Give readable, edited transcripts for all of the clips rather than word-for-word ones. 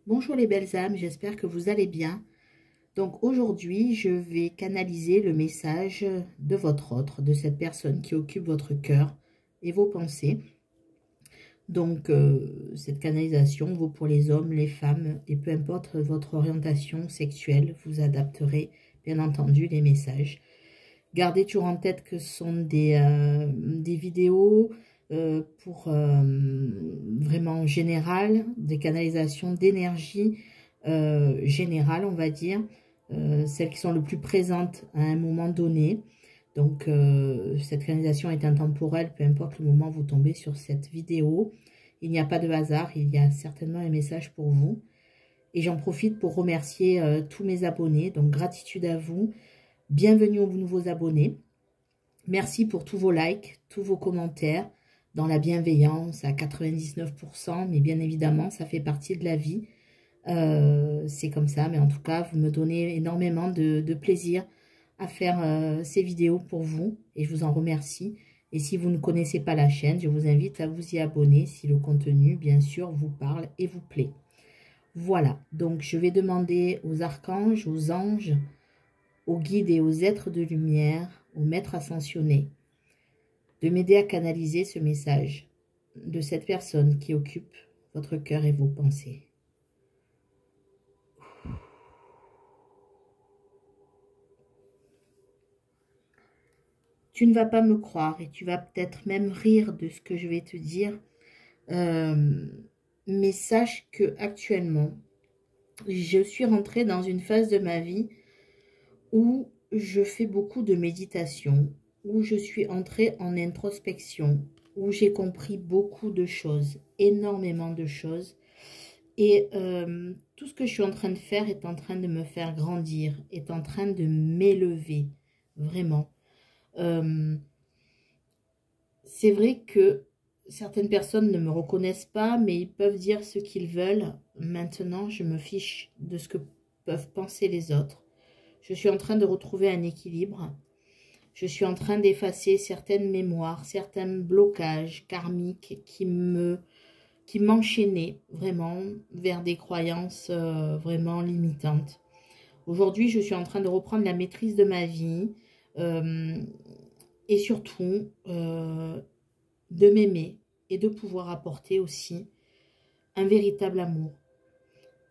Bonjour les belles âmes, j'espère que vous allez bien. Donc aujourd'hui, je vais canaliser le message de votre autre, de cette personne qui occupe votre cœur et vos pensées. Donc cette canalisation vaut pour les hommes, les femmes et peu importe votre orientation sexuelle, vous adapterez bien entendu les messages. Gardez toujours en tête que ce sont des vidéos pour vraiment général, des canalisations d'énergie générale, on va dire, celles qui sont le plus présentes à un moment donné. Donc, cette canalisation est intemporelle, peu importe le moment où vous tombez sur cette vidéo. Il n'y a pas de hasard, il y a certainement un message pour vous. Et j'en profite pour remercier tous mes abonnés, donc gratitude à vous. Bienvenue aux nouveaux abonnés. Merci pour tous vos likes, tous vos commentaires, dans la bienveillance à 99%, mais bien évidemment, ça fait partie de la vie. C'est comme ça, mais en tout cas, vous me donnez énormément de plaisir à faire ces vidéos pour vous, et je vous en remercie. Et si vous ne connaissez pas la chaîne, je vous invite à vous y abonner si le contenu, bien sûr, vous parle et vous plaît. Voilà, donc je vais demander aux archanges, aux anges, aux guides et aux êtres de lumière, aux maîtres ascensionnés, de m'aider à canaliser ce message de cette personne qui occupe votre cœur et vos pensées. Tu ne vas pas me croire et tu vas peut-être même rire de ce que je vais te dire, mais sache que actuellement, je suis rentrée dans une phase de ma vie où je fais beaucoup de méditation, où je suis entrée en introspection, où j'ai compris beaucoup de choses, énormément de choses. Et tout ce que je suis en train de faire est en train de me faire grandir, est en train de m'élever, vraiment. C'est vrai que certaines personnes ne me reconnaissent pas, mais ils peuvent dire ce qu'ils veulent. Maintenant, je me fiche de ce que peuvent penser les autres. Je suis en train de retrouver un équilibre. Je suis en train d'effacer certaines mémoires, certains blocages karmiques qui m'enchaînaient vraiment vers des croyances vraiment limitantes. Aujourd'hui, je suis en train de reprendre la maîtrise de ma vie et surtout de m'aimer et de pouvoir apporter aussi un véritable amour.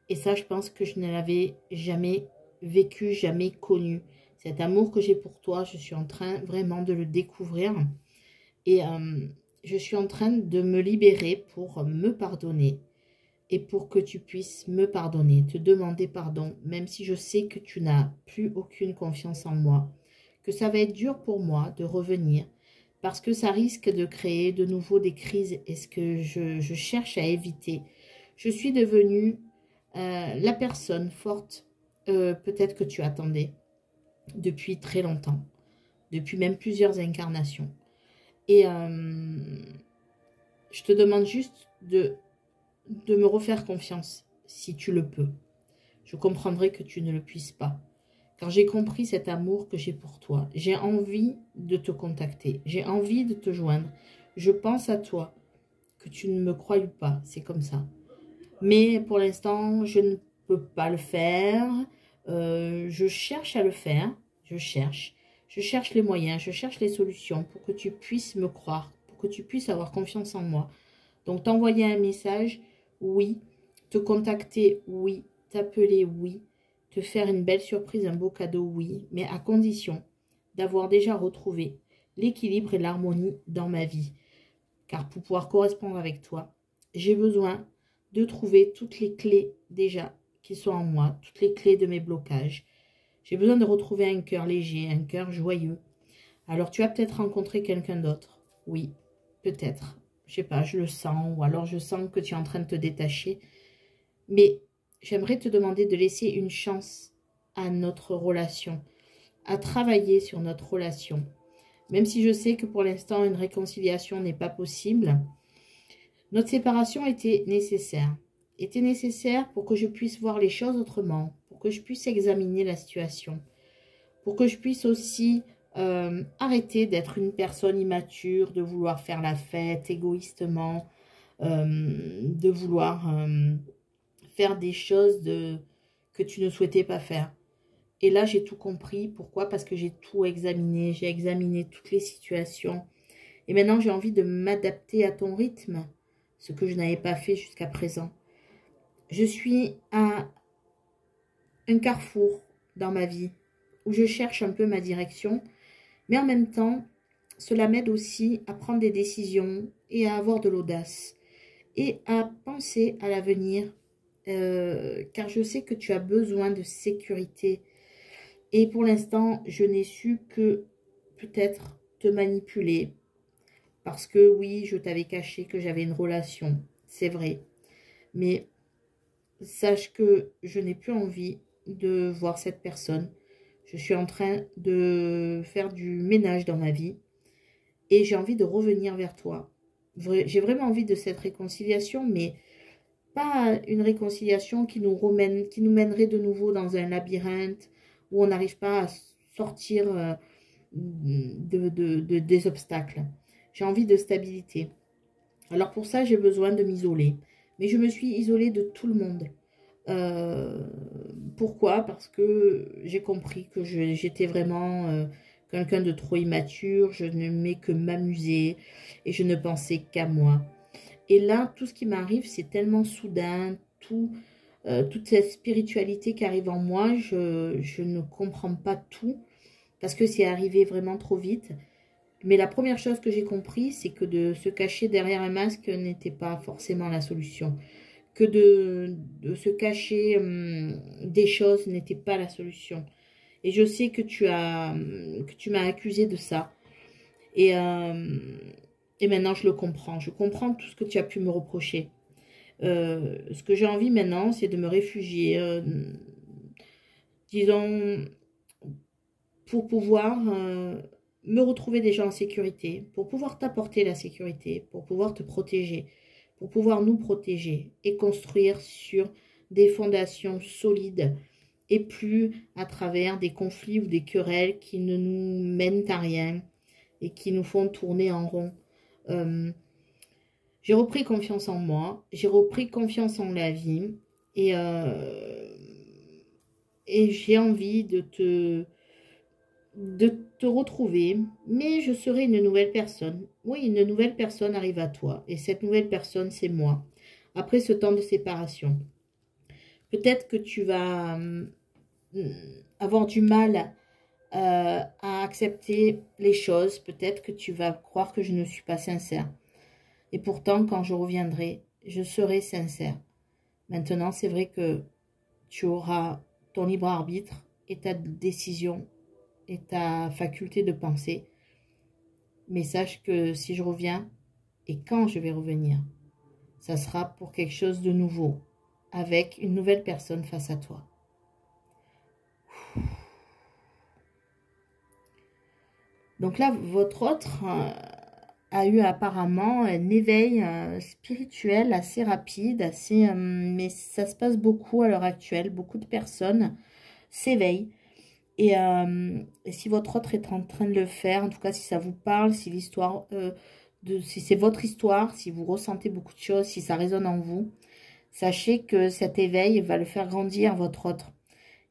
Et ça, je pense que je ne l'avais jamais vécu, jamais connu. Cet amour que j'ai pour toi, je suis en train vraiment de le découvrir. Et je suis en train de me libérer pour me pardonner. Et pour que tu puisses me pardonner, te demander pardon, même si je sais que tu n'as plus aucune confiance en moi. Que ça va être dur pour moi de revenir. Parce que ça risque de créer de nouveau des crises. Et ce que je cherche à éviter. Je suis devenue la personne forte, peut-être que tu attendais depuis très longtemps, depuis même plusieurs incarnations. Et je te demande juste de me refaire confiance, si tu le peux. Je comprendrai que tu ne le puisses pas. Car j'ai compris cet amour que j'ai pour toi. J'ai envie de te contacter. J'ai envie de te joindre. Je pense à toi. Que tu ne me crois pas, c'est comme ça. Mais pour l'instant, je ne peux pas le faire. Je cherche à le faire. Je cherche les moyens, je cherche les solutions pour que tu puisses me croire, pour que tu puisses avoir confiance en moi. Donc, t'envoyer un message, oui. Te contacter, oui. T'appeler, oui. Te faire une belle surprise, un beau cadeau, oui. Mais à condition d'avoir déjà retrouvé l'équilibre et l'harmonie dans ma vie. Car pour pouvoir correspondre avec toi, j'ai besoin de trouver toutes les clés déjà qui sont en moi, toutes les clés de mes blocages. J'ai besoin de retrouver un cœur léger, un cœur joyeux. Alors tu as peut-être rencontré quelqu'un d'autre. Oui, peut-être. Je sais pas, je le sens, ou alors je sens que tu es en train de te détacher. Mais j'aimerais te demander de laisser une chance à notre relation, à travailler sur notre relation. Même si je sais que pour l'instant, une réconciliation n'est pas possible, notre séparation était nécessaire. Était nécessaire pour que je puisse voir les choses autrement, pour que je puisse examiner la situation, pour que je puisse aussi arrêter d'être une personne immature, de vouloir faire la fête égoïstement, de vouloir faire des choses que tu ne souhaitais pas faire. Et là, j'ai tout compris. Pourquoi? Parce que j'ai tout examiné. J'ai examiné toutes les situations. Et maintenant, j'ai envie de m'adapter à ton rythme, ce que je n'avais pas fait jusqu'à présent. Je suis à un carrefour dans ma vie où je cherche un peu ma direction. Mais en même temps, cela m'aide aussi à prendre des décisions et à avoir de l'audace. Et à penser à l'avenir, car je sais que tu as besoin de sécurité. Et pour l'instant, je n'ai su que peut-être te manipuler. Parce que oui, je t'avais caché que j'avais une relation, c'est vrai. Mais sache que je n'ai plus envie de voir cette personne. Je suis en train de faire du ménage dans ma vie. Et j'ai envie de revenir vers toi. J'ai vraiment envie de cette réconciliation, mais pas une réconciliation qui nous mènerait de nouveau dans un labyrinthe où on n'arrive pas à sortir des obstacles. J'ai envie de stabilité. Alors pour ça, j'ai besoin de m'isoler. Mais je me suis isolée de tout le monde. Pourquoi? Parce que j'ai compris que j'étais vraiment quelqu'un de trop immature. Je n'aimais que m'amuser et je ne pensais qu'à moi. Et là, tout ce qui m'arrive, c'est tellement soudain. Toute cette spiritualité qui arrive en moi, je ne comprends pas tout. Parce que c'est arrivé vraiment trop vite. Mais la première chose que j'ai compris, c'est que de se cacher derrière un masque n'était pas forcément la solution. Que de se cacher des choses n'était pas la solution. Et je sais que tu m'as accusé de ça. Et maintenant, je le comprends. Je comprends tout ce que tu as pu me reprocher. Ce que j'ai envie maintenant, c'est de me réfugier, disons, pour pouvoir me retrouver déjà en sécurité, pour pouvoir t'apporter la sécurité, pour pouvoir te protéger, pour pouvoir nous protéger et construire sur des fondations solides et plus à travers des conflits ou des querelles qui ne nous mènent à rien et qui nous font tourner en rond. J'ai repris confiance en moi, j'ai repris confiance en la vie et j'ai envie de te retrouver, mais je serai une nouvelle personne. Oui, une nouvelle personne arrive à toi. Et cette nouvelle personne, c'est moi. Après ce temps de séparation. Peut-être que tu vas avoir du mal à accepter les choses. Peut-être que tu vas croire que je ne suis pas sincère. Et pourtant, quand je reviendrai, je serai sincère. Maintenant, c'est vrai que tu auras ton libre arbitre et ta décision et ta faculté de penser. Mais sache que si je reviens, et quand je vais revenir, ça sera pour quelque chose de nouveau, avec une nouvelle personne face à toi. Donc là, votre autre a eu apparemment un éveil spirituel assez rapide, mais ça se passe beaucoup à l'heure actuelle. Beaucoup de personnes s'éveillent. Et si votre autre est en train de le faire, en tout cas si ça vous parle, si l'histoire, si c'est votre histoire, si vous ressentez beaucoup de choses, si ça résonne en vous, sachez que cet éveil va le faire grandir, votre autre.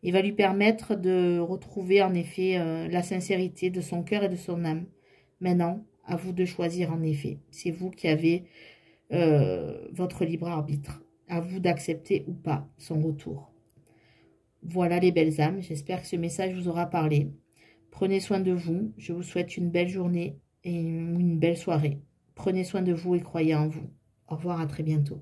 Il va lui permettre de retrouver en effet la sincérité de son cœur et de son âme. Maintenant, à vous de choisir en effet. C'est vous qui avez votre libre arbitre. À vous d'accepter ou pas son retour. Voilà les belles âmes, j'espère que ce message vous aura parlé. Prenez soin de vous, je vous souhaite une belle journée et une belle soirée. Prenez soin de vous et croyez en vous. Au revoir, à très bientôt.